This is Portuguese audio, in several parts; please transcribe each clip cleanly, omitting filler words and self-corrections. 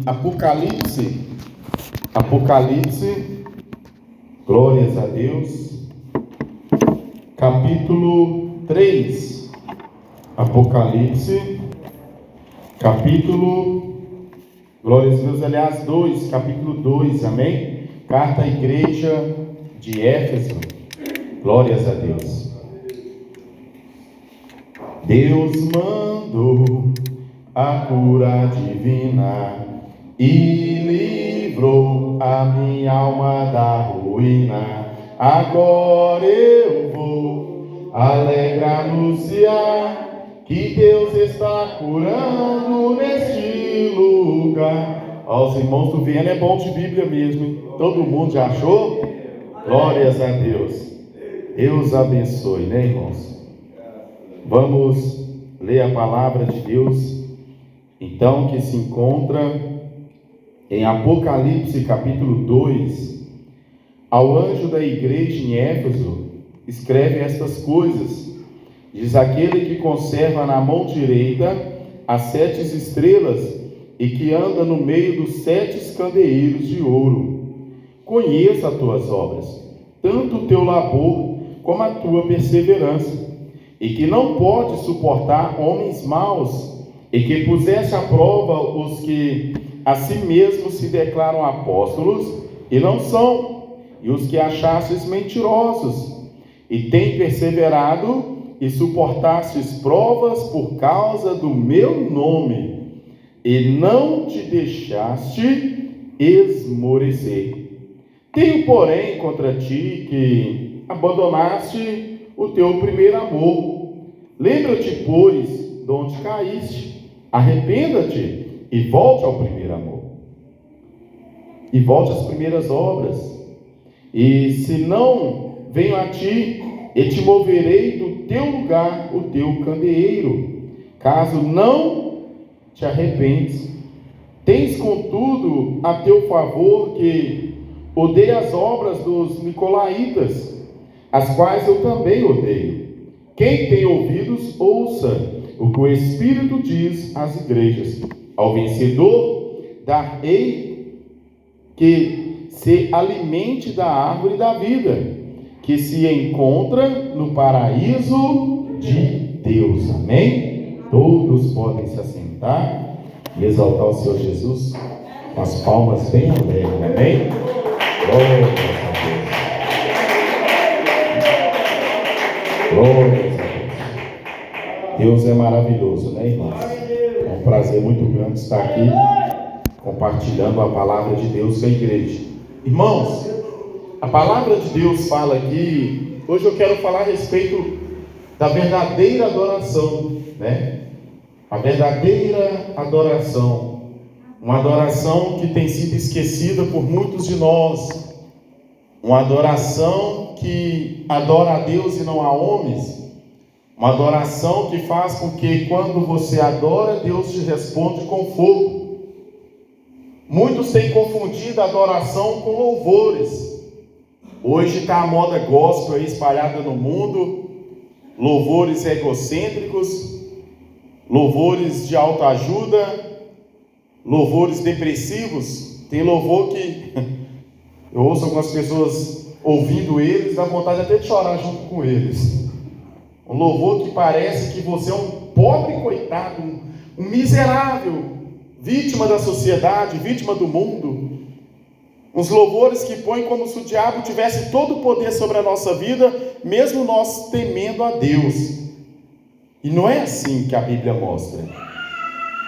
Apocalipse, glórias a Deus, capítulo 3, Apocalipse, capítulo, glórias a Deus, aliás, 2, capítulo 2, amém? Carta à igreja de Éfeso, glórias a Deus. Deus mandou a cura divina e livrou a minha alma da ruína. Agora eu vou alegrar, anunciar que Deus está curando neste lugar. Ó, os irmãos do Viena é bom de Bíblia mesmo, hein? Todo mundo já achou? Glórias a Deus. Deus abençoe, né, irmãos? Vamos ler a palavra de Deus, então, que se encontra em Apocalipse capítulo 2. Ao anjo da igreja em Éfeso, escreve estas coisas. Diz: aquele que conserva na mão direita as 7 estrelas e que anda no meio dos 7 candeeiros de ouro. Conheça as tuas obras, tanto o teu labor como a tua perseverança, e que não pode suportar homens maus, e que pusesse à prova os que a si mesmos se declaram apóstolos e não são, e os que achastes mentirosos, e tem perseverado e suportastes provas por causa do meu nome, e não te deixaste esmorecer. Tenho, porém, contra ti que abandonaste o teu primeiro amor. Lembra-te, pois, de onde caíste, arrependa-te e volte ao primeiro amor, e volte às primeiras obras. E se não, venho a ti e te moverei do teu lugar o teu candeeiro, caso não te arrependes. Tens, contudo, a teu favor que odeio as obras dos nicolaítas, as quais eu também odeio. Quem tem ouvidos, ouça o que o Espírito diz às igrejas. Ao vencedor, dar-ei que se alimente da árvore da vida, que se encontra no paraíso de Deus. Amém? Todos podem se assentar e exaltar o Senhor Jesus com as palmas bem alegres. Amém? Glórias a Deus. Glórias a Deus. Deus é maravilhoso, né, irmãos? É um prazer muito grande estar aqui compartilhando a palavra de Deus com a igreja. Irmãos, a palavra de Deus fala aqui. Hoje eu quero falar a respeito da verdadeira adoração, né? A verdadeira adoração, uma adoração que tem sido esquecida por muitos de nós, uma adoração que adora a Deus e não a homens. Uma adoração que faz com que quando você adora, Deus te responde com fogo. Muitos têm confundido a adoração com louvores. Hoje está a moda gospel aí espalhada no mundo, louvores egocêntricos, louvores de autoajuda, louvores depressivos. Tem louvor que eu ouço algumas pessoas ouvindo eles, dá vontade até de chorar junto com eles. Um louvor que parece que você é um pobre coitado, um miserável, vítima da sociedade, vítima do mundo. Uns louvores que põem como se o diabo tivesse todo o poder sobre a nossa vida, mesmo nós temendo a Deus. E não é assim que a Bíblia mostra.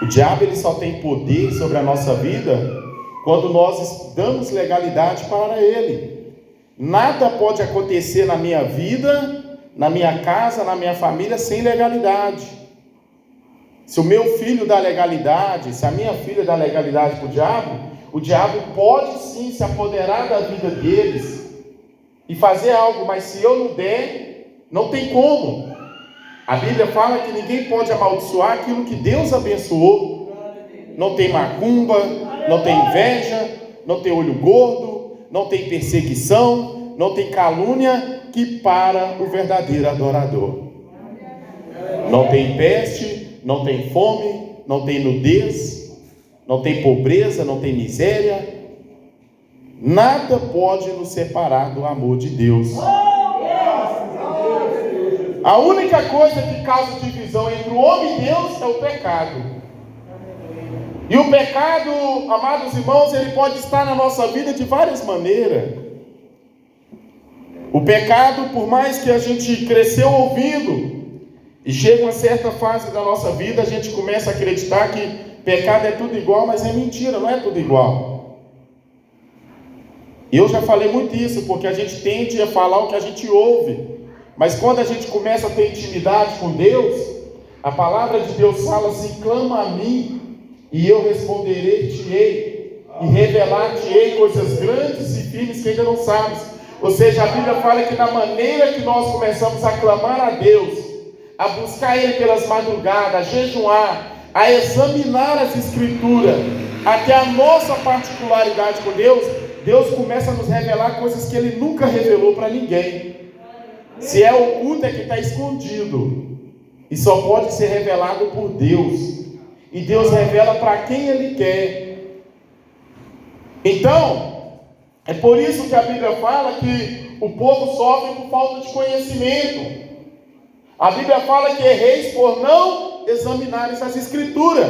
O diabo ele só tem poder sobre a nossa vida quando nós damos legalidade para ele. Nada pode acontecer na minha vida, na minha casa, na minha família, sem legalidade. Se o meu filho dá legalidade, se a minha filha dá legalidade para o diabo pode sim se apoderar da vida deles e fazer algo, mas se eu não der, não tem como. A Bíblia fala que ninguém pode amaldiçoar aquilo que Deus abençoou. Não tem macumba, não tem inveja, não tem olho gordo, não tem perseguição, não tem calúnia que para o verdadeiro adorador. Não tem peste, não tem fome, não tem nudez, não tem pobreza, não tem miséria. Nada pode nos separar do amor de Deus. A única coisa que causa divisão entre o homem e Deus é o pecado. E o pecado, amados irmãos, ele pode estar na nossa vida de várias maneiras. O pecado, por mais que a gente cresceu ouvindo, e chega uma certa fase da nossa vida, a gente começa a acreditar que pecado é tudo igual, mas é mentira, não é tudo igual. Eu já falei muito isso, porque a gente tende a falar o que a gente ouve. Mas quando a gente começa a ter intimidade com Deus, a palavra de Deus fala assim: clama a mim, e eu responderei-te-ei, e revelar-te-ei coisas grandes e firmes que ainda não sabes. Ou seja, a Bíblia fala que na maneira que nós começamos a clamar a Deus, a buscar Ele pelas madrugadas, a jejuar, a examinar as Escrituras, até a nossa particularidade com Deus, Deus começa a nos revelar coisas que Ele nunca revelou para ninguém. Se é oculto, é que está escondido, e só pode ser revelado por Deus, e Deus revela para quem Ele quer. Então, é por isso que a Bíblia fala que o povo sofre por falta de conhecimento. A Bíblia fala que erreis por não examinarem as Escrituras.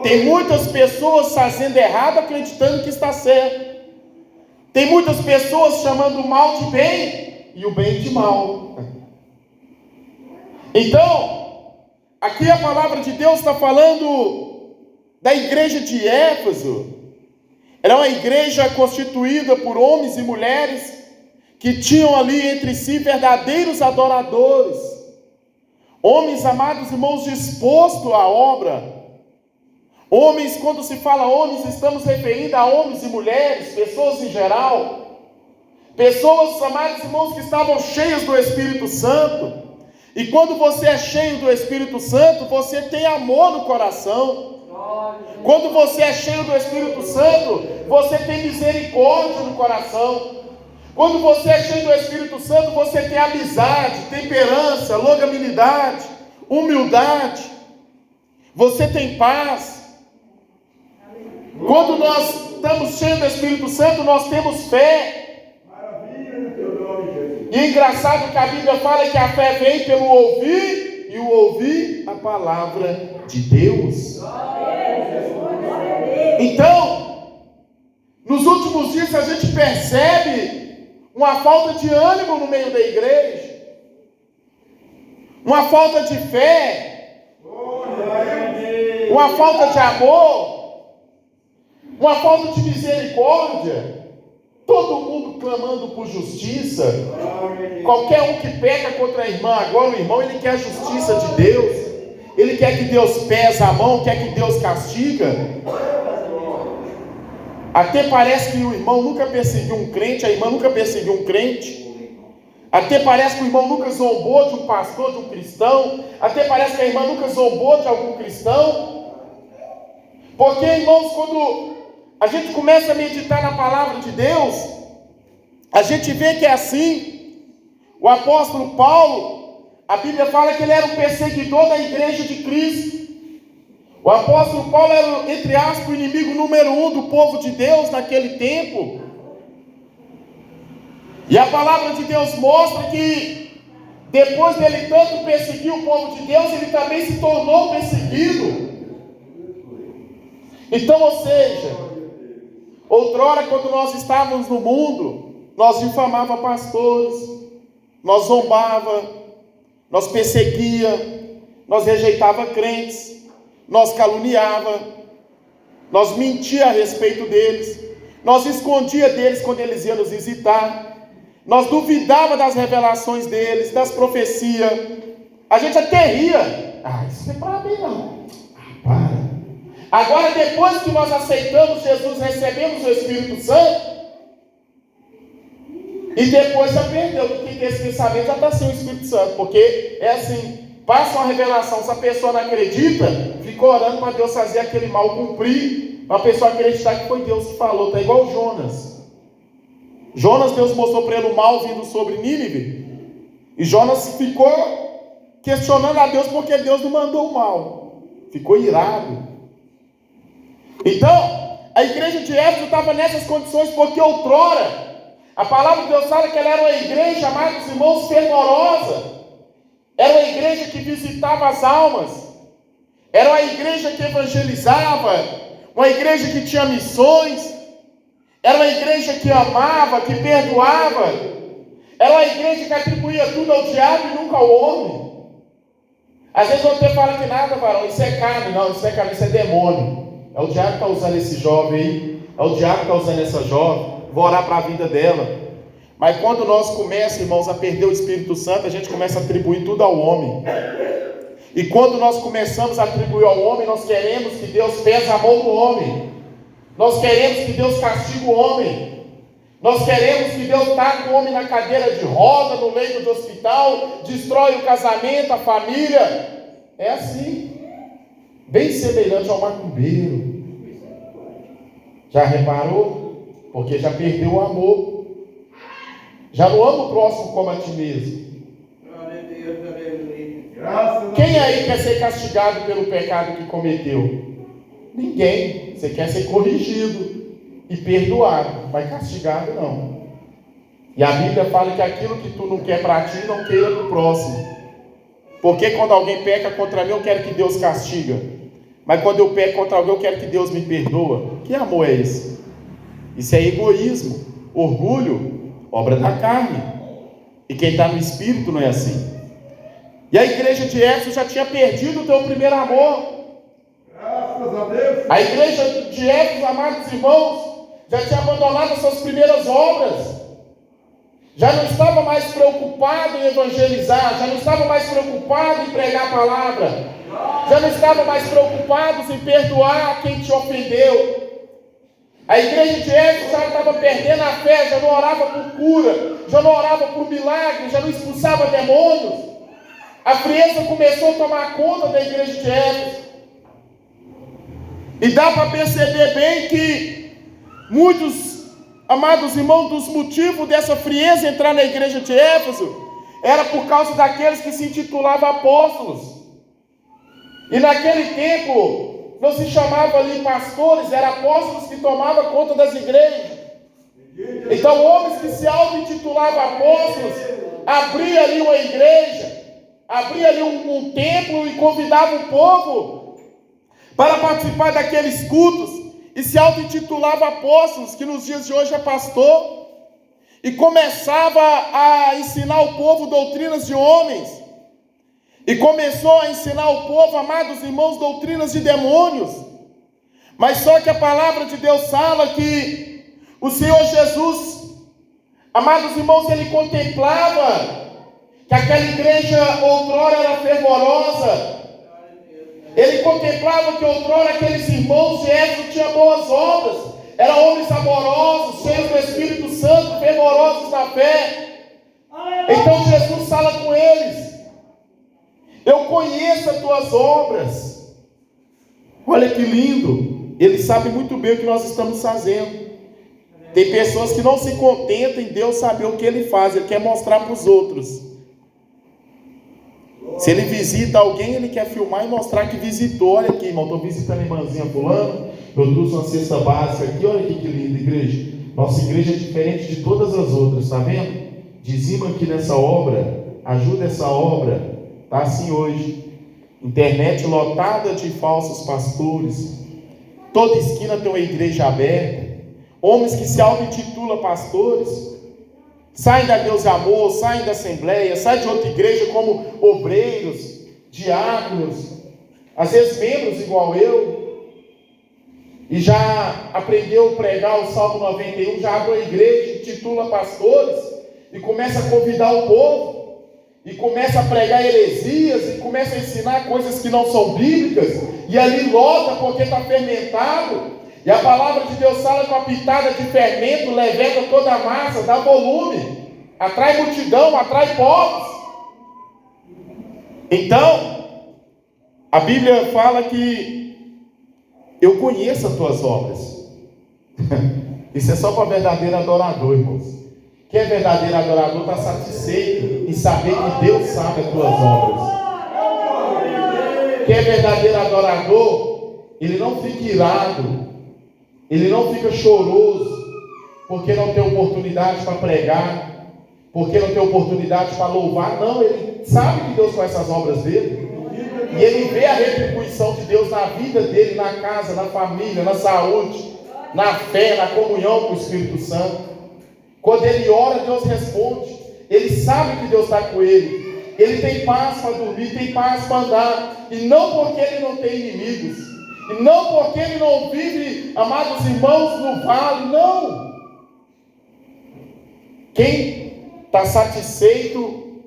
Tem muitas pessoas fazendo errado, acreditando que está certo. Tem muitas pessoas chamando o mal de bem e o bem de mal. Então, aqui a palavra de Deus está falando da igreja de Éfeso. Era uma igreja constituída por homens e mulheres que tinham ali entre si verdadeiros adoradores. Homens, amados irmãos, dispostos à obra. Homens, quando se fala homens, estamos referindo a homens e mulheres, pessoas em geral. Pessoas, amados irmãos, que estavam cheias do Espírito Santo. E quando você é cheio do Espírito Santo, você tem amor no coração. Quando você é cheio do Espírito Santo, você tem misericórdia no coração. Quando você é cheio do Espírito Santo, você tem amizade, temperança, longanimidade, humildade. Você tem paz. Quando nós estamos cheios do Espírito Santo, nós temos fé. E é engraçado que a Bíblia fala que a fé vem pelo ouvir, e o ouvir a palavra de Deus. Então, nos últimos dias a gente percebe uma falta de ânimo no meio da igreja, uma falta de fé, uma falta de amor, uma falta de misericórdia. Todo mundo clamando por justiça. Qualquer um que peca contra a irmã, agora o irmão, ele quer a justiça de Deus. Ele quer que Deus pese a mão, quer que Deus castiga. Até parece que o irmão nunca perseguiu um crente, a irmã nunca perseguiu um crente. Até parece que o irmão nunca zombou de um pastor, de um cristão. Até parece que a irmã nunca zombou de algum cristão. Porque, irmãos, quando a gente começa a meditar na palavra de Deus, a gente vê que é assim. O apóstolo Paulo, a Bíblia fala que ele era um perseguidor da igreja de Cristo. O apóstolo Paulo era, entre aspas, o inimigo número 1 do povo de Deus naquele tempo. E a palavra de Deus mostra que depois dele tanto perseguir o povo de Deus, ele também se tornou perseguido. Então, ou seja, outrora, quando nós estávamos no mundo, nós difamava pastores, nós zombava, nós perseguia, nós rejeitava crentes, nós caluniava, nós mentia a respeito deles, nós escondia deles quando eles iam nos visitar, nós duvidava das revelações deles, das profecias, a gente até ria. Isso não é para mim não. Para. Agora, depois que nós aceitamos Jesus, recebemos o Espírito Santo, e depois já perdeu, porque esse pensamento já está sem o Espírito Santo, porque é assim, passa uma revelação, se a pessoa não acredita, fica orando para Deus fazer aquele mal cumprir, para a pessoa acreditar que foi Deus que falou. Está igual Jonas. Jonas, Deus mostrou para ele o mal vindo sobre Nínive, e Jonas ficou questionando a Deus porque Deus não mandou o mal, ficou irado. Então, a igreja de Éfeso estava nessas condições porque outrora, a palavra de Deus fala que ela era uma igreja, amados irmãos, fervorosa. Era uma igreja que visitava as almas. Era uma igreja que evangelizava. Uma igreja que tinha missões. Era uma igreja que amava, que perdoava. Era uma igreja que atribuía tudo ao diabo e nunca ao homem. Às vezes você fala que nada, varão, isso é carne. Não, isso é carne, isso é demônio. É o diabo que está usando esse jovem aí. É o diabo que está usando essa jovem. Vou orar para a vida dela. Mas quando nós começamos, irmãos, a perder o Espírito Santo, a gente começa a atribuir tudo ao homem. E quando nós começamos a atribuir ao homem, nós queremos que Deus pese a mão do homem. Nós queremos que Deus castigue o homem. Nós queremos que Deus taque o homem na cadeira de roda, no leito do hospital, destrói o casamento, a família. É assim. Bem semelhante ao macumbeiro. Já reparou? Porque já perdeu o amor. Já não ama o próximo como a ti mesmo. Quem aí quer ser castigado pelo pecado que cometeu? Ninguém. Você quer ser corrigido e perdoado, mas castigado não. E a Bíblia fala que aquilo que tu não quer para ti, não queira para o próximo. Porque quando alguém peca contra mim, eu quero que Deus castiga. Mas quando eu peco contra alguém, eu quero que Deus me perdoa. Que amor é esse? Isso é egoísmo, orgulho, obra da carne. E quem está no Espírito não é assim. E a igreja de Éfeso já tinha perdido o teu primeiro amor. Graças a Deus. A igreja de Éfeso, amados irmãos, já tinha abandonado as suas primeiras obras. Já não estava mais preocupado em evangelizar. Já não estava mais preocupado em pregar a palavra. Já não estava mais preocupado em perdoar quem te ofendeu. A igreja de Éfeso já estava perdendo a fé. Já não orava por cura. Já não orava por milagre. Já não expulsava demônios. A frieza começou a tomar conta da igreja de Éfeso. E dá para perceber bem que muitos, amados irmãos, dos motivos dessa frieza entrar na igreja de Éfeso era por causa daqueles que se intitulavam apóstolos. E naquele tempo não se chamava ali pastores, eram apóstolos que tomavam conta das igrejas. Então homens que se auto-intitulavam apóstolos abriam ali uma igreja, abria ali um templo e convidava o povo para participar daqueles cultos e se auto-intitulava apóstolos, que nos dias de hoje é pastor, e começava a ensinar o povo doutrinas de homens, e começou a ensinar o povo, amados irmãos, doutrinas de demônios. Mas só que a palavra de Deus fala que o Senhor Jesus, amados irmãos, ele contemplava que aquela igreja outrora era fervorosa. Ele contemplava que outrora aqueles irmãos de Éfeso tinham boas obras. Eram homens amorosos, cheios do Espírito Santo, fervorosos na fé. Então Jesus fala com eles: eu conheço as tuas obras. Olha que lindo. Ele sabe muito bem o que nós estamos fazendo. Tem pessoas que não se contentam em Deus saber o que Ele faz. Ele quer mostrar para os outros. Se ele visita alguém, ele quer filmar e mostrar que visitou. Olha aqui, irmão, estou visitando a irmãzinha fulano. Eu trouxe uma cesta básica aqui. Olha aqui que linda igreja. Nossa igreja é diferente de todas as outras, está vendo? Dizima aqui nessa obra, ajuda essa obra. Está assim hoje. Internet lotada de falsos pastores. Toda esquina tem uma igreja aberta. Homens que se auto-intitulam pastores. Saem da Deus e Amor, saem da Assembleia, saem de outra igreja como obreiros, diáconos, às vezes membros igual eu, e já aprendeu a pregar o Salmo 91, já abre a igreja, intitula pastores, e começa a convidar o povo, e começa a pregar heresias, e começa a ensinar coisas que não são bíblicas, e ali lota porque está fermentado. E a palavra de Deus fala com a pitada de fermento, levanta toda a massa, dá volume, atrai multidão, atrai povos. Então, a Bíblia fala que eu conheço as tuas obras. Isso é só para verdadeiro adorador, irmãos. Quem é verdadeiro adorador está satisfeito em saber que Deus sabe as tuas obras. Quem é verdadeiro adorador ele não fica irado, ele não fica choroso, porque não tem oportunidade para pregar, porque não tem oportunidade para louvar. Não, ele sabe que Deus faz essas obras dele, e ele vê a retribuição de Deus na vida dele, na casa, na família, na saúde, na fé, na comunhão com o Espírito Santo. Quando ele ora, Deus responde. Ele sabe que Deus está com ele. Ele tem paz para dormir, tem paz para andar. E não porque ele não tem inimigos, e não porque ele não vive, amados irmãos, no vale. Não. Quem está satisfeito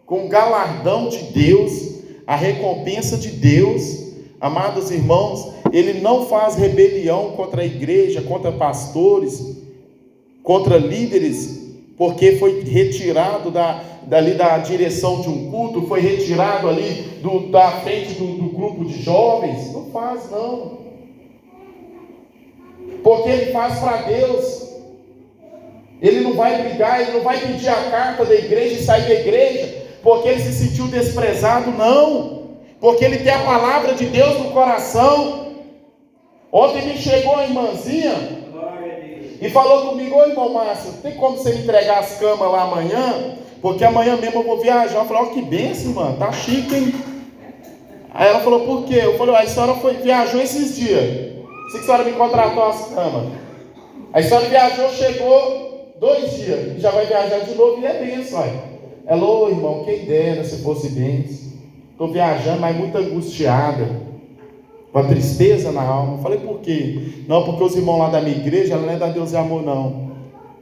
com o galardão de Deus, a recompensa de Deus, amados irmãos, ele não faz rebelião contra a igreja, contra pastores, contra líderes, porque foi retirado dali da direção de um culto, foi retirado ali da frente do grupo de jovens. Não faz, não. Porque ele faz para Deus. Ele não vai brigar, ele não vai pedir a carta da igreja e sair da igreja porque ele se sentiu desprezado, não. Porque ele tem a palavra de Deus no coração. Ontem me chegou a irmãzinha e falou comigo: ô irmão Márcio, tem como você me entregar as camas lá amanhã? Porque amanhã mesmo eu vou viajar. Eu falei: ó, que bênção, mano, tá chique, hein? Aí ela falou: por quê? Eu falei: a senhora viajou esses dias, se a senhora me contratou as camas. A senhora viajou, chegou 2 dias, e já vai viajar de novo, e é bênção, olha. Ela: ô irmão, quem dera se fosse bênção. Estou viajando, mas muito angustiada, com a tristeza na alma. Eu falei: por quê? Não, porque os irmãos lá da minha igreja, ela não é da Deus e Amor, não,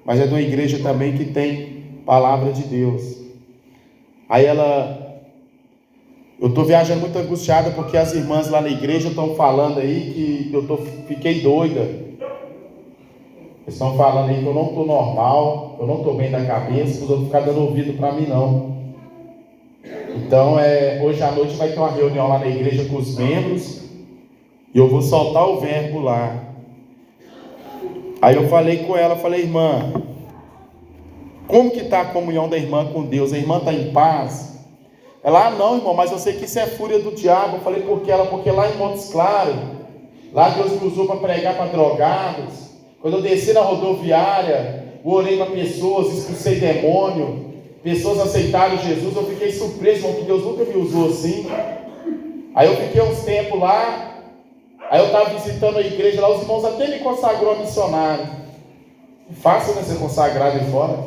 mas é de uma igreja também que tem palavra de Deus. Aí eu estou viajando muito angustiada, porque as irmãs lá na igreja estão falando aí que fiquei doida. Eles estão falando aí que eu não estou normal, eu não estou bem da cabeça, eu vou ficar dando ouvido para mim, não. Então, hoje à noite vai ter uma reunião lá na igreja com os membros, e eu vou soltar o verbo lá. Aí eu falei com ela, falei: irmã, como que está a comunhão da irmã com Deus? A irmã está em paz? Ela: ah, não, irmão, mas eu sei que isso é fúria do diabo. Eu falei: por quê? Ela: porque lá em Montes Claros, lá Deus me usou para pregar para drogados. Quando eu desci na rodoviária, eu orei para pessoas, expulsei demônio, pessoas aceitaram Jesus. Eu fiquei surpreso, irmão, que Deus nunca me usou assim. Aí eu fiquei uns tempos lá. Aí eu estava visitando a igreja lá, os irmãos até me consagrou a missionário. Fácil, né, ser consagrado aí fora.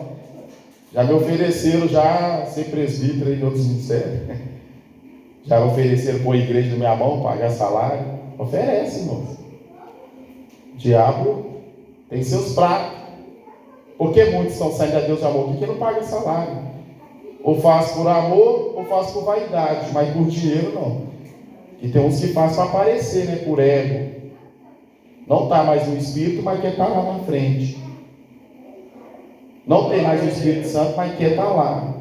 Já me ofereceram já ser presbítero em outros ministérios. Já ofereceram pôr a igreja na minha mão, pagar salário. Oferece, irmãos. O diabo tem seus pratos. Porque muitos estão saindo a Deus de amor porque não paga salário. Ou faz por amor, ou faz por vaidade, mas por dinheiro não. E tem uns que fazem para aparecer, né? Por ego. Não está mais no Espírito, mas quer estar lá na frente. Não tem mais o Espírito Santo, mas quer estar lá.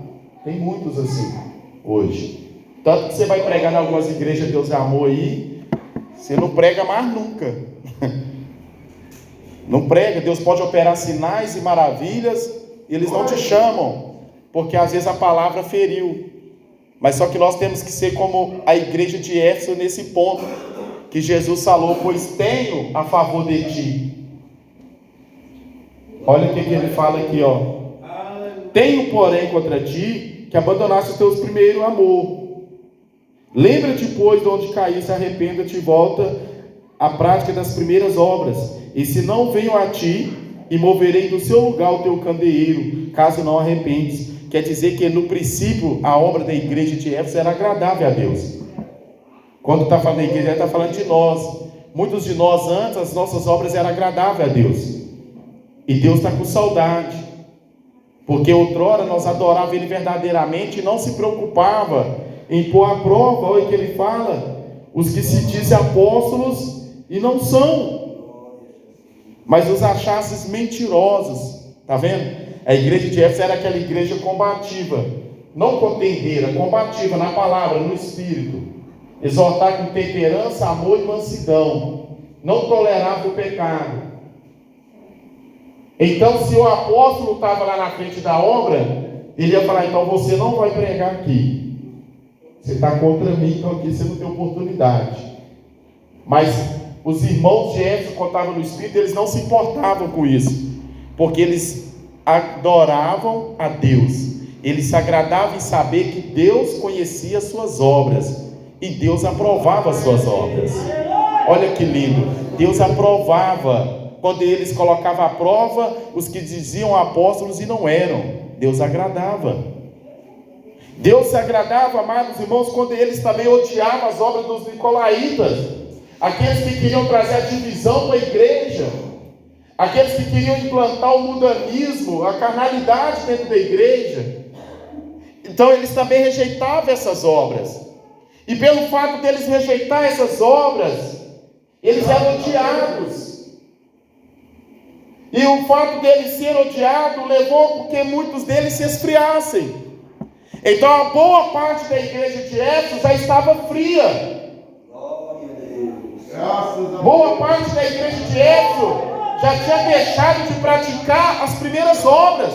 Tem muitos assim, hoje. Tanto que você vai pregar em algumas igrejas Deus é amor aí, você não prega mais nunca. Não prega. Deus pode operar sinais e maravilhas, e eles não te chamam, porque às vezes a palavra feriu. Mas só que nós temos que ser como a igreja de Éfeso nesse ponto, que Jesus falou: pois tenho a favor de ti. Olha o que ele fala aqui, ó. Tenho, porém, contra ti que abandonaste os teus primeiros amor. Lembra-te, pois, de onde caíste, arrependa-te e volta à prática das primeiras obras. E se não venho a ti, e moverei do seu lugar o teu candeeiro, caso não arrependes. Quer dizer que no princípio a obra da igreja de Éfeso era agradável a Deus. Quando está falando da igreja, ele está falando de nós. Muitos de nós antes, as nossas obras eram agradáveis a Deus. E Deus está com saudade. Porque outrora nós adorávamos Ele verdadeiramente e não se preocupava em pôr à prova. Olha o que ele fala: os que se dizem apóstolos e não são, mas os achasses mentirosos. Está vendo? A igreja de Éfeso era aquela igreja combativa, não contendeira, combativa na palavra, no espírito, exortar com temperança, amor e mansidão, não tolerava o pecado. Então, se o apóstolo estava lá na frente da obra, ele ia falar: então você não vai pregar aqui, você está contra mim, então aqui você não tem oportunidade. Mas os irmãos de Éfeso, quando estavam no Espírito, eles não se importavam com isso, porque eles adoravam a Deus, eles se agradavam em saber que Deus conhecia as suas obras, e Deus aprovava as suas obras. Olha que lindo, Deus aprovava, quando eles colocavam à prova os que diziam apóstolos e não eram, Deus agradava. Deus se agradava, amados irmãos, quando eles também odiavam as obras dos nicolaítas, aqueles que queriam trazer a divisão para a igreja, aqueles que queriam implantar o mundanismo, a carnalidade dentro da igreja. Então eles também rejeitavam essas obras, e pelo fato deles rejeitar essas obras, eles eram odiados. E o fato deles ser odiados levou porque muitos deles se esfriassem. Então a boa parte da igreja de Éfeso já estava fria. Boa parte da igreja de Éfeso já tinha deixado de praticar as primeiras obras.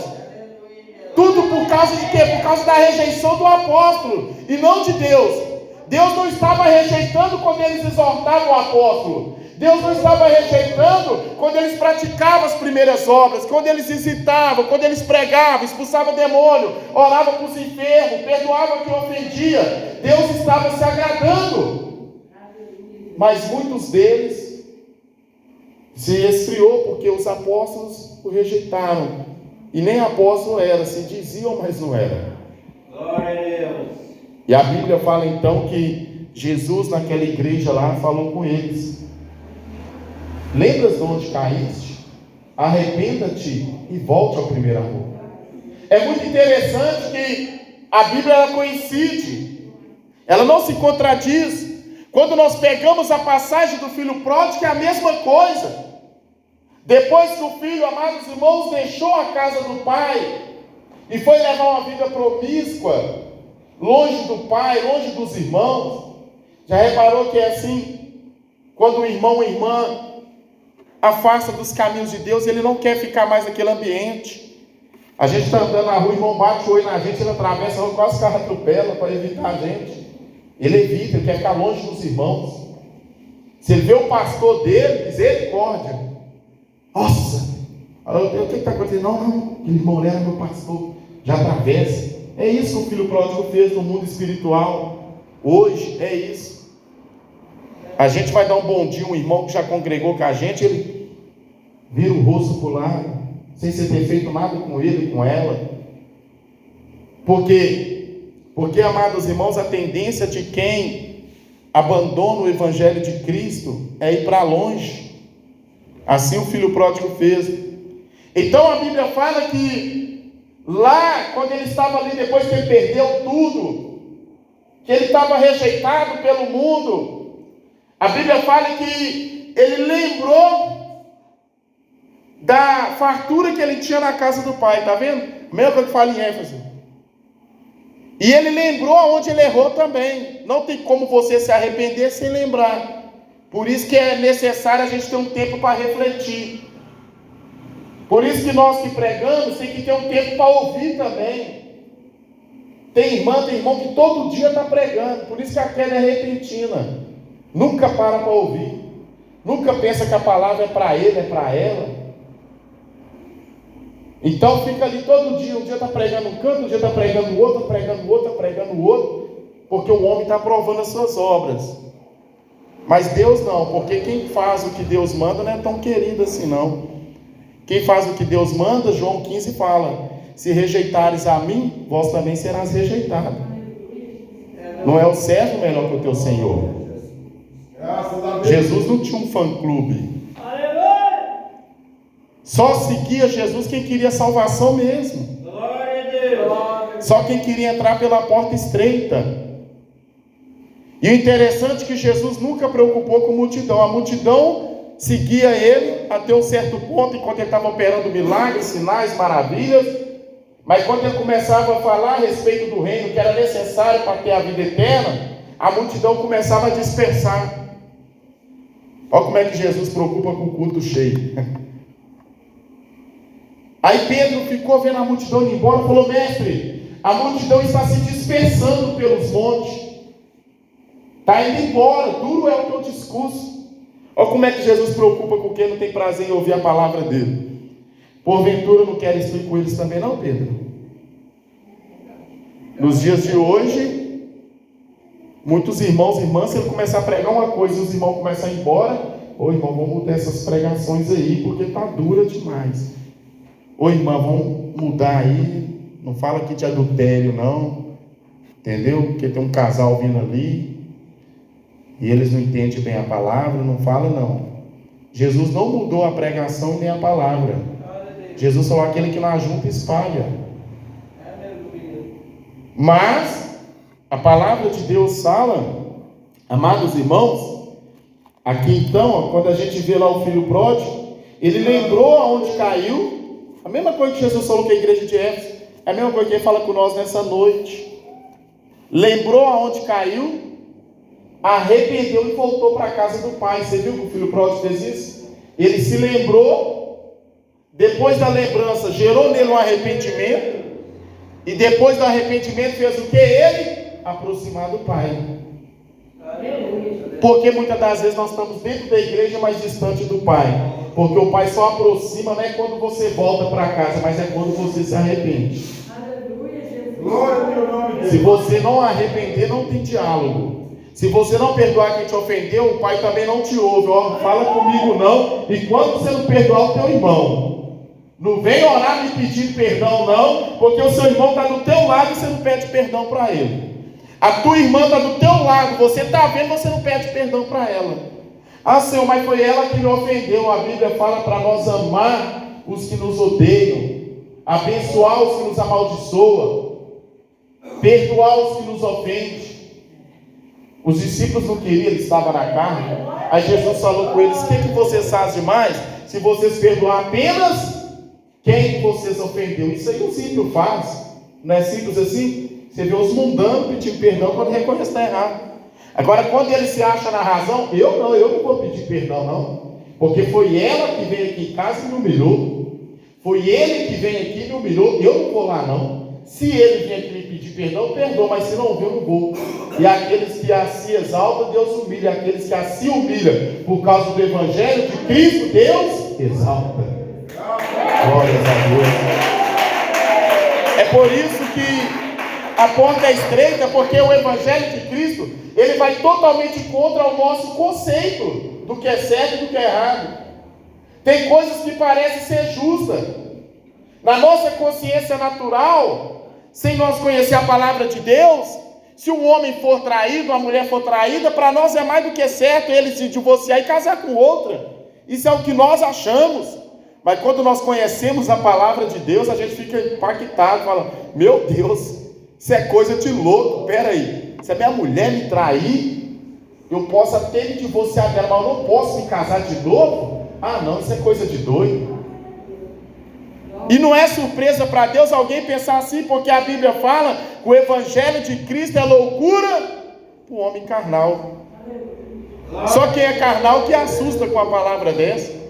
Tudo por causa de quê? Por causa da rejeição do apóstolo e não de Deus. Deus não estava rejeitando quando eles exortavam o apóstolo. Deus não estava rejeitando quando eles praticavam as primeiras obras, quando eles visitavam, quando eles pregavam, expulsavam demônio, oravam para os enfermos, perdoavam quem ofendia. Deus estava se agradando. Mas muitos deles se esfriou porque os apóstolos o rejeitaram. E nem apóstolo era, se diziam, mas não era. Glória a Deus. E a Bíblia fala então que Jesus naquela igreja lá falou com eles: lembras de onde caíste? Arrependa-te e volte ao primeiro amor. É muito interessante que a Bíblia ela coincide, ela não se contradiz. Quando nós pegamos a passagem do filho pródigo, é a mesma coisa. Depois que o filho, amados irmãos, deixou a casa do pai e foi levar uma vida promíscua, longe do pai, longe dos irmãos. Já reparou que é assim? Quando o irmão ou irmã afasta dos caminhos de Deus, ele não quer ficar mais naquele ambiente. A gente está andando na rua, o irmão bate o olho na gente, ele atravessa a rua, quase o carro atropela para evitar a gente. Ele evita, ele quer ficar longe dos irmãos. Se ele vê o pastor dele, misericórdia. Nossa, o que está acontecendo? Não, aquele irmão era meu pastor, já atravessa. É isso que o filho pródigo fez no mundo espiritual. Hoje é isso. A gente vai dar um bom dia, um irmão que já congregou com a gente, ele vira o rosto para o lado, sem você ter feito nada com ele, com ela. Por quê? Porque, amados irmãos, a tendência de quem abandona o evangelho de Cristo é ir para longe. Assim o filho pródigo fez. Então a Bíblia fala que lá, quando ele estava ali, depois que ele perdeu tudo, que ele estava rejeitado pelo mundo, a Bíblia fala que ele lembrou da fartura que ele tinha na casa do pai, está vendo? A mesma coisa que fala em Éfeso. E ele lembrou aonde ele errou também. Não tem como você se arrepender sem lembrar. Por isso que é necessário a gente ter um tempo para refletir. Por isso que nós que pregamos tem que ter um tempo para ouvir também. Tem irmão que todo dia está pregando. Por isso que a queda é repentina. Nunca para ouvir. Nunca pensa que a palavra é para ele, é para ela. Então fica ali todo dia. Um dia está pregando um canto, um dia está pregando o outro, pregando o outro, pregando o outro. Porque o homem está provando as suas obras. Mas Deus não, porque quem faz o que Deus manda não é tão querido assim não. Quem faz o que Deus manda, João 15 fala: se rejeitares a mim, vós também serás rejeitado. Não é o servo melhor que o teu Senhor. Jesus não tinha um fã-clube. Só seguia Jesus quem queria salvação mesmo. Só quem queria entrar pela porta estreita. E o interessante é que Jesus nunca preocupou com a multidão. A multidão seguia ele até um certo ponto, enquanto ele estava operando milagres, sinais, maravilhas. Mas quando ele começava a falar a respeito do reino, que era necessário para ter a vida eterna, a multidão começava a dispersar. Olha como é que Jesus preocupa com o culto cheio. Aí Pedro ficou vendo a multidão indo embora e falou: mestre, a multidão está se dispersando pelos montes. Está indo embora, duro é o teu discurso. Olha como é que Jesus se preocupa com quem não tem prazer em ouvir a palavra dele. Porventura não quer estar com eles também não, Pedro? Nos dias de hoje, muitos irmãos e irmãs, se ele começar a pregar uma coisa e os irmãos começam a ir embora, ô irmão, vamos mudar essas pregações aí, porque está dura demais. Ô irmã, vamos mudar aí, não fala aqui de adultério não, entendeu? Porque tem um casal vindo ali, e eles não entendem bem a palavra, não fala não. Jesus não mudou a pregação nem a palavra. Jesus falou, aquele que não ajunta espalha. Mas a palavra de Deus fala, amados irmãos, aqui então, quando a gente vê lá o filho pródigo, ele lembrou aonde caiu. A mesma coisa que Jesus falou com a igreja de Éfeso, é a mesma coisa que ele fala com nós nessa noite. Lembrou aonde caiu, arrependeu e voltou para a casa do pai. Você viu que o filho pródigo fez isso? Ele se lembrou, depois da lembrança gerou nele um arrependimento, e depois do arrependimento fez o que? Ele aproximar do pai. Porque muitas das vezes nós estamos dentro da igreja, mas distante do pai. Porque o pai só aproxima, não é quando você volta para casa, mas é quando você se arrepende. Se você não arrepender, não tem diálogo. Se você não perdoar quem te ofendeu, o pai também não te ouve. Ó, fala comigo não, e quando você não perdoar o teu irmão, não vem orar me pedindo perdão não, porque o seu irmão está do teu lado e você não pede perdão para ele. A tua irmã está do teu lado, você está vendo, você não pede perdão para ela. Ah, Senhor, mas foi ela que me ofendeu. A Bíblia fala para nós amar os que nos odeiam, abençoar os que nos amaldiçoam, perdoar os que nos ofendem. Os discípulos não queriam, eles estavam na carne. Aí Jesus falou com eles, o que vocês fazem demais? Se vocês perdoar apenas quem vocês ofendeu. Isso aí os ímpios fazem. Não é simples assim? Você vê os mundanos pedindo perdão quando reconhece que está errado. Agora, quando ele se acha na razão, eu não vou pedir perdão não. Porque foi ela que veio aqui em casa e me humilhou. Foi ele que veio aqui e me humilhou. Eu não vou lá não. Se ele vier aqui me pedir perdão, perdoa, mas se não vir, eu não vou. E aqueles que a si exaltam, Deus humilha. Aqueles que a si humilham por causa do Evangelho de Cristo, Deus exalta. Glórias a Deus. É por isso que a porta é estreita, porque o Evangelho de Cristo, ele vai totalmente contra o nosso conceito do que é certo e do que é errado. Tem coisas que parecem ser justas. Na nossa consciência natural, sem nós conhecer a palavra de Deus, se um homem for traído, uma mulher for traída, para nós é mais do que certo ele se divorciar e casar com outra. Isso é o que nós achamos. Mas quando nós conhecemos a palavra de Deus, a gente fica impactado, fala, meu Deus, isso é coisa de louco. Pera aí, se a minha mulher me trair, eu posso até me divorciar dela, mas eu não posso me casar de novo? Ah não, isso é coisa de doido. E não é surpresa para Deus alguém pensar assim, porque a Bíblia fala que o Evangelho de Cristo é loucura para o homem carnal. Só quem é carnal que assusta com a palavra dessa.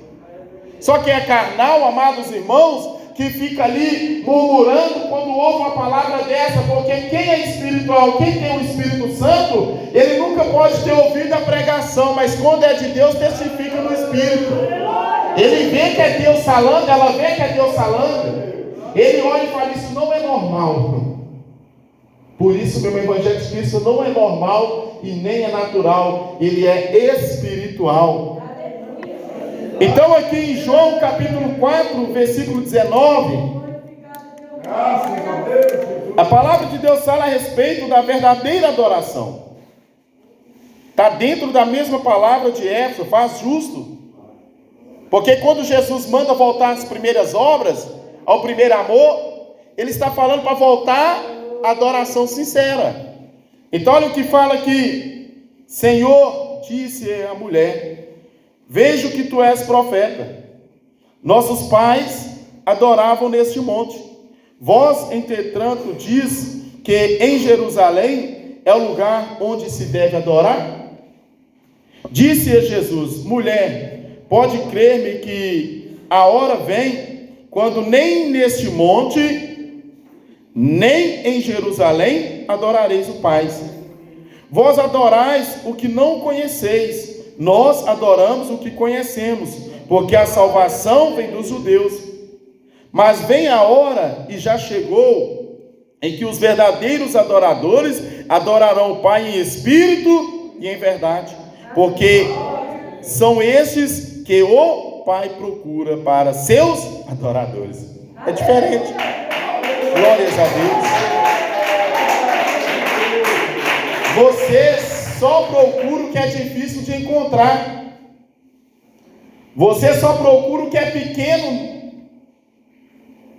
Só quem é carnal, amados irmãos, que fica ali murmurando quando ouve uma palavra dessa, porque quem é espiritual, quem tem o Espírito Santo, ele nunca pode ter ouvido a pregação, mas quando é de Deus, testifica no Espírito. Ele vê que é Deus falando, ela vê que é Deus falando, ele olha e fala, isso não é normal. Por isso meu Evangelho de Cristo não é normal e nem é natural, ele é espiritual. Então aqui em João capítulo 4, versículo 19, a palavra de Deus fala a respeito da verdadeira adoração. Está dentro da mesma palavra de Éfeso, faz justo. Porque quando Jesus manda voltar às primeiras obras, ao primeiro amor, ele está falando para voltar à adoração sincera. Então olha o que fala aqui. Senhor, disse a mulher, vejo que tu és profeta. Nossos pais adoravam neste monte. Vós, entretanto, diz que em Jerusalém é o lugar onde se deve adorar? Disse a Jesus, mulher, pode crer-me que a hora vem, quando nem neste monte, nem em Jerusalém adorareis o Pai. Vós adorais o que não conheceis, nós adoramos o que conhecemos, porque a salvação vem dos judeus. Mas vem a hora, e já chegou, em que os verdadeiros adoradores adorarão o Pai em espírito e em verdade, porque são estes que o Pai procura para seus adoradores. É diferente. Glórias a Deus. Você só procura o que é difícil de encontrar. Você só procura o que é pequeno.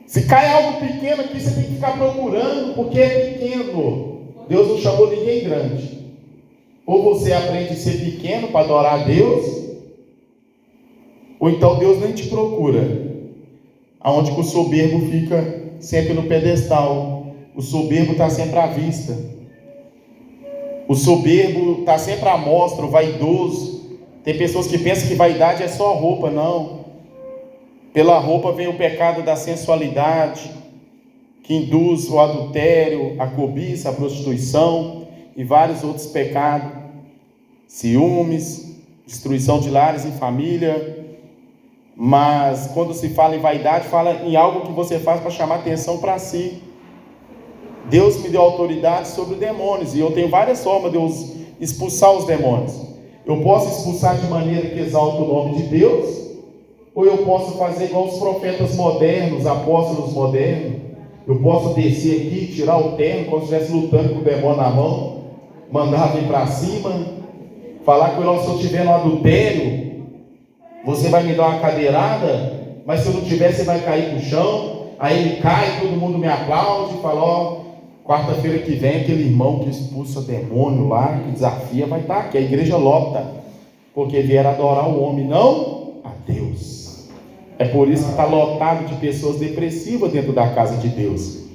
Se cai algo pequeno aqui, você tem que ficar procurando, porque é pequeno. Deus não chamou ninguém grande. Ou você aprende a ser pequeno para adorar a Deus, ou então Deus nem te procura. Aonde que o soberbo fica sempre no pedestal. O soberbo está sempre à vista. O soberbo está sempre à mostra, o vaidoso. Tem pessoas que pensam que vaidade é só roupa. Não. Pela roupa vem o pecado da sensualidade, que induz o adultério, a cobiça, a prostituição e vários outros pecados. Ciúmes, destruição de lares e família. Mas quando se fala em vaidade, fala em algo que você faz para chamar atenção para si. Deus me deu autoridade sobre demônios, e eu tenho várias formas de eu expulsar os demônios. Eu posso expulsar de maneira que exalta o nome de Deus, ou eu posso fazer igual os profetas modernos, apóstolos modernos. Eu posso descer aqui, tirar o terno, como se estivesse lutando com o demônio na mão, mandar vir para cima, falar que se eu estiver no adultério, você vai me dar uma cadeirada, mas se eu não tiver, você vai cair no chão. Aí ele cai, todo mundo me aplaude e fala, quarta-feira que vem, aquele irmão que expulsa demônio lá, que desafia, vai estar aqui. A igreja lota, porque vieram adorar o homem, não a Deus. É por isso que está lotado de pessoas depressivas dentro da casa de Deus.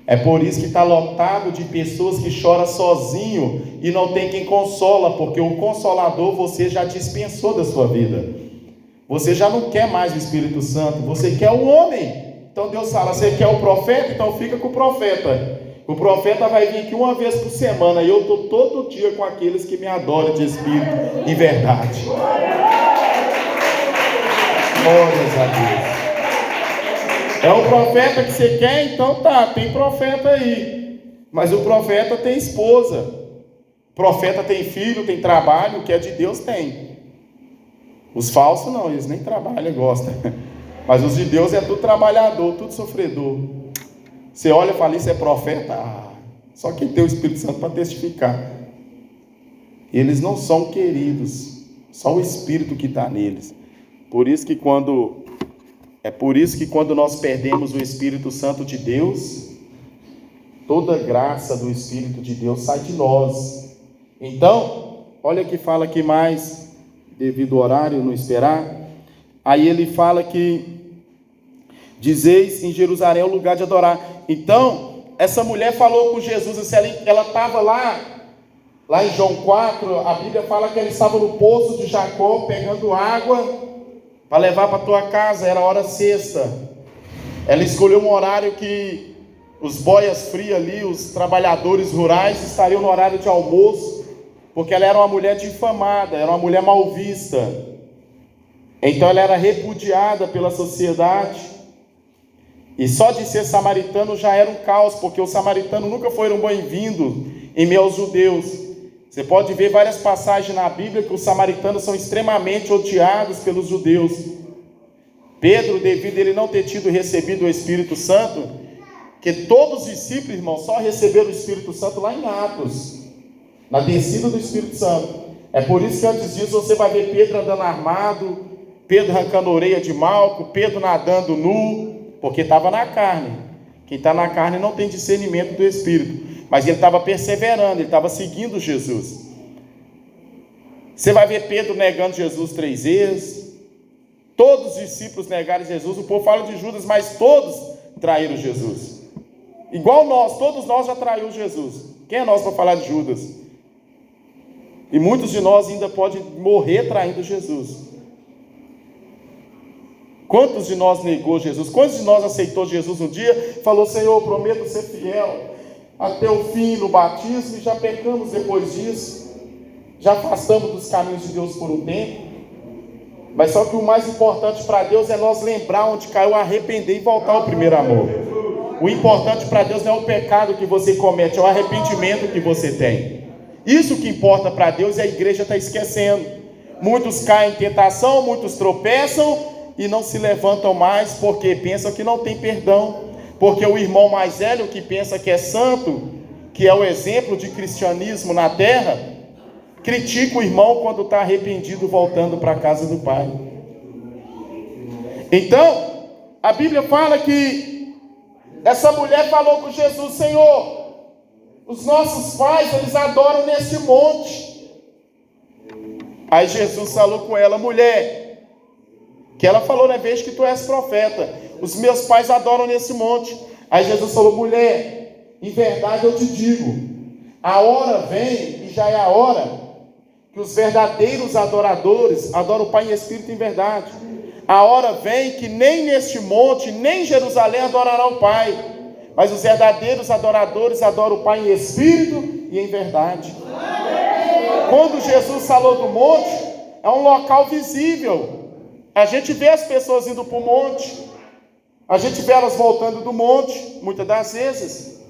É por isso que está lotado de pessoas que choram sozinho e não tem quem consola, porque o Consolador você já dispensou da sua vida. Você já não quer mais o Espírito Santo, você quer o homem. Então Deus fala, você quer o profeta? Então fica com o profeta. O profeta vai vir aqui uma vez por semana, e eu estou todo dia com aqueles que me adoram de Espírito e verdade. Glórias a Deus. É o profeta que você quer? Então tá, tem profeta aí. Mas o profeta tem esposa. O profeta tem filho, tem trabalho, o que é de Deus tem. Os falsos não, eles nem trabalham, gostam. Mas os de Deus é tudo trabalhador, tudo sofredor. Você olha e fala, isso é profeta? Só quem tem o Espírito Santo para testificar. Eles não são queridos, só o Espírito que está neles. Por isso que quando nós perdemos o Espírito Santo de Deus, toda a graça do Espírito de Deus sai de nós. Então, olha que fala aqui mais, devido ao horário, não esperar. Aí ele fala que dizeis em Jerusalém é o lugar de adorar. Então, essa mulher falou com Jesus, assim, ela estava lá em João 4, a Bíblia fala que ela estava no poço de Jacó, pegando água para levar para a tua casa, era hora sexta. Ela escolheu um horário que os boias frias ali, os trabalhadores rurais, estariam no horário de almoço, porque ela era uma mulher difamada, era uma mulher mal vista. Então ela era repudiada pela sociedade. E só de ser samaritano já era um caos, porque os samaritanos nunca foram bem-vindos em meio aos judeus. Você pode ver várias passagens na Bíblia que os samaritanos são extremamente odiados pelos judeus. Pedro, devido a ele não ter recebido o Espírito Santo, que todos os discípulos, irmãos, só receberam o Espírito Santo lá em Atos, na descida do Espírito Santo. É por isso que antes disso você vai ver Pedro andando armado, Pedro arrancando a orelha de Malco, Pedro nadando nu, porque estava na carne. Quem está na carne não tem discernimento do Espírito. Mas ele estava perseverando, ele estava seguindo Jesus. Você vai ver Pedro negando Jesus 3 vezes. Todos os discípulos negaram Jesus. O povo fala de Judas, mas todos traíram Jesus. Igual nós, todos nós já traímos Jesus. Quem é nós para falar de Judas? E muitos de nós ainda podem morrer traindo Jesus. Quantos de nós negou Jesus? Quantos de nós aceitou Jesus um dia? Falou, Senhor, eu prometo ser fiel até o fim no batismo, e já pecamos depois disso. já afastamos dos caminhos de Deus por um tempo. Mas só que o mais importante para Deus é nós lembrar onde caiu, arrepender e voltar ao primeiro amor. O importante para Deus não é o pecado que você comete, é o arrependimento que você tem. Isso que importa para Deus, e a igreja está esquecendo. Muitos caem em tentação, muitos tropeçam e não se levantam mais porque pensam que não tem perdão. Porque o irmão mais velho que pensa que é santo, que é o exemplo de cristianismo na terra, critica o irmão quando está arrependido voltando para a casa do Pai. Então, a Bíblia fala que essa mulher falou com Jesus: Senhor, os nossos pais, eles adoram nesse monte. Aí Jesus falou com ela: mulher, que ela falou, né, veja que tu és profeta, os meus pais adoram nesse monte. Aí Jesus falou: mulher, em verdade eu te digo, a hora vem, e já é a hora, que os verdadeiros adoradores adoram o Pai em espírito e em verdade. A hora vem que nem neste monte, nem em Jerusalém adorará o Pai, mas os verdadeiros adoradores adoram o Pai em espírito e em verdade. Quando Jesus falou do monte, é um local visível. A gente vê as pessoas indo para o monte, a gente vê elas voltando do monte, muitas das vezes.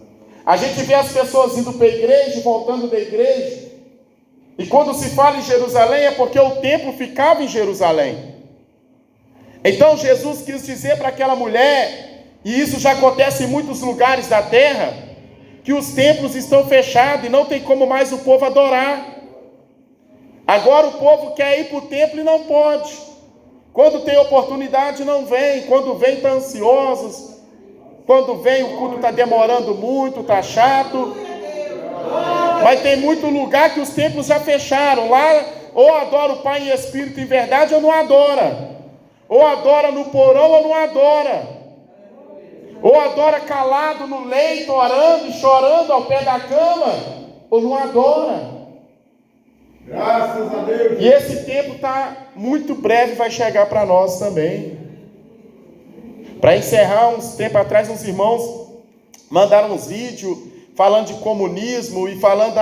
A gente vê as pessoas indo para a igreja e voltando da igreja. E quando se fala em Jerusalém, é porque o templo ficava em Jerusalém. Então Jesus quis dizer para aquela mulher, e isso já acontece em muitos lugares da terra, que os templos estão fechados e não tem como mais o povo adorar. Agora o povo quer ir para o templo e não pode. Quando tem oportunidade não vem, quando vem está ansiosos, quando vem o culto está demorando muito, está chato. Mas tem muito lugar que os templos já fecharam. Lá ou adora o Pai em espírito e em verdade ou não adora. Ou adora no porão ou não adora. Ou adora calado no leito, orando e chorando ao pé da cama, ou não adora. Graças a Deus. E esse tempo está muito breve, vai chegar para nós também. Para encerrar, uns tempos atrás, uns irmãos mandaram uns vídeos falando de comunismo e falando: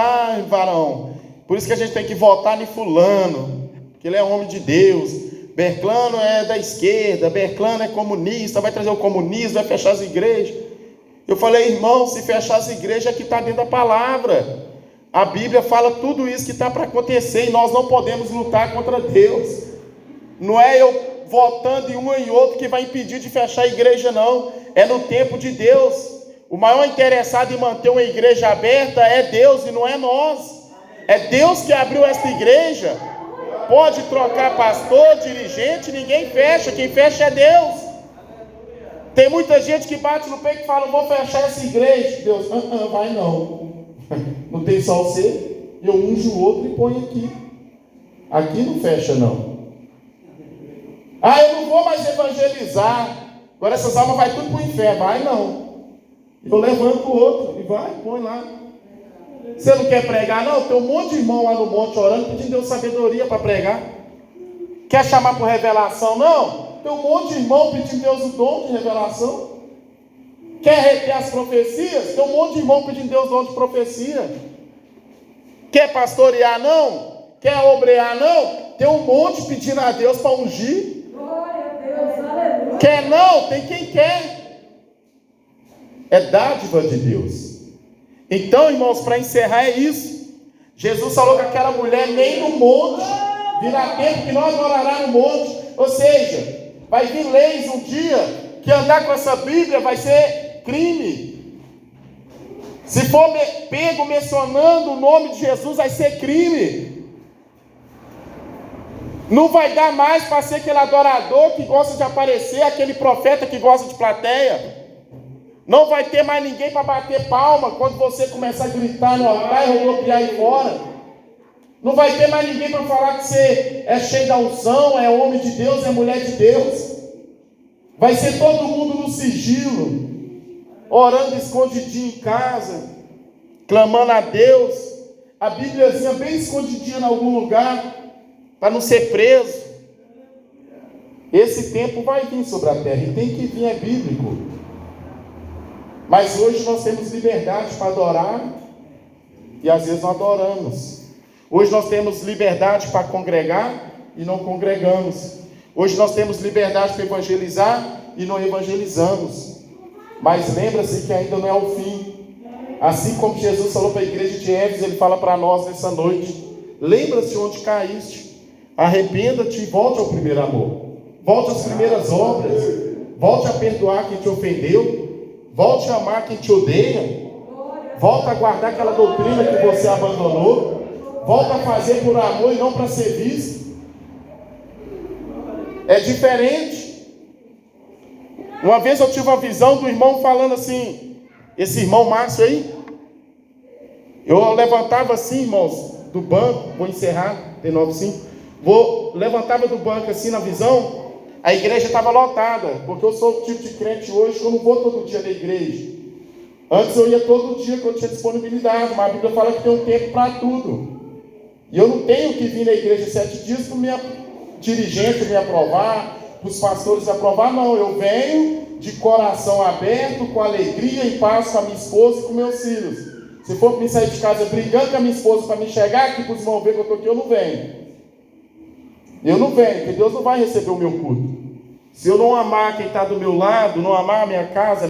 varão, por isso que a gente tem que votar em fulano, que ele é homem de Deus. Berclano é da esquerda, Berclano é comunista, vai trazer o comunismo, vai fechar as igrejas. Eu falei: irmão, se fechar as igrejas é que está dentro da palavra. A Bíblia fala tudo isso que está para acontecer, e nós não podemos lutar contra Deus. Não é eu votando em um e outro que vai impedir de fechar a igreja, não. É no tempo de Deus. O maior interessado em manter uma igreja aberta é Deus e não é nós. É Deus que abriu esta igreja. Pode trocar pastor, dirigente, ninguém fecha. Quem fecha é Deus. Tem muita gente que bate no peito e fala: vou fechar essa igreja. Deus: vai não. Não tem só você. Eu unjo o outro e ponho aqui. Aqui não fecha não. Eu não vou mais evangelizar. Agora essas almas vai tudo para o inferno. Vai não. Eu levanto o outro e vai, põe lá. Você não quer pregar não? Tem um monte de irmão lá no monte orando, pedindo Deus sabedoria para pregar. Quer chamar por revelação? Não. Tem um monte de irmão pedindo Deus o dom de revelação. Quer reter as profecias? Tem um monte de irmão pedindo Deus o dom de profecia. Quer pastorear? Não. Quer obrear? Não. Tem um monte pedindo a Deus para ungir. Quer não? Tem quem quer. É dádiva de Deus. Então, irmãos, para encerrar é isso. Jesus falou que aquela mulher nem no monte, virá tempo que não adorará no monte. Ou seja, vai vir leis um dia que andar com essa Bíblia vai ser crime. Se for pego mencionando o nome de Jesus, vai ser crime. Não vai dar mais para ser aquele adorador que gosta de aparecer, aquele profeta que gosta de plateia. Não vai ter mais ninguém para bater palma quando você começar a gritar no altar e rodopiar aí fora. Não vai ter mais ninguém para falar que você é cheio da unção, é homem de Deus, é mulher de Deus. Vai ser todo mundo no sigilo, orando escondidinho em casa, clamando a Deus. A Bíbliazinha bem escondidinha em algum lugar, para não ser preso. Esse tempo vai vir sobre a terra, e tem que vir, é bíblico. Mas hoje nós temos liberdade para adorar, e às vezes não adoramos. Hoje nós temos liberdade para congregar e não congregamos. Hoje nós temos liberdade para evangelizar e não evangelizamos. Mas lembra-se que ainda não é o fim. Assim como Jesus falou para a igreja de Éfeso, Ele fala para nós nessa noite. Lembra-se onde caíste. Arrependa-te e volte ao primeiro amor. Volte às primeiras obras. Volte a perdoar quem te ofendeu. Volte a amar quem te odeia. Volte a guardar aquela doutrina que você abandonou. Volte a fazer por amor e não para ser visto. É diferente. Uma vez eu tive uma visão do irmão falando assim, esse irmão Márcio aí, eu levantava assim, irmãos, do banco, vou encerrar, tem 9:05, levantava do banco assim na visão, a igreja estava lotada, porque eu sou o tipo de crente hoje que eu não vou todo dia na igreja. Antes eu ia todo dia quando tinha disponibilidade, mas a Bíblia fala que tem um tempo para tudo. E eu não tenho que vir na igreja 7 dias para minha dirigente me aprovar, para os pastores aprovar, não. Eu venho de coração aberto, com alegria e paz com a minha esposa e com meus filhos. Se for para mim sair de casa brigando com a minha esposa para me chegar aqui para os irmãos ver que eu estou aqui, eu não venho. Eu não venho, porque Deus não vai receber o meu culto. Se eu não amar quem está do meu lado, não amar a minha casa,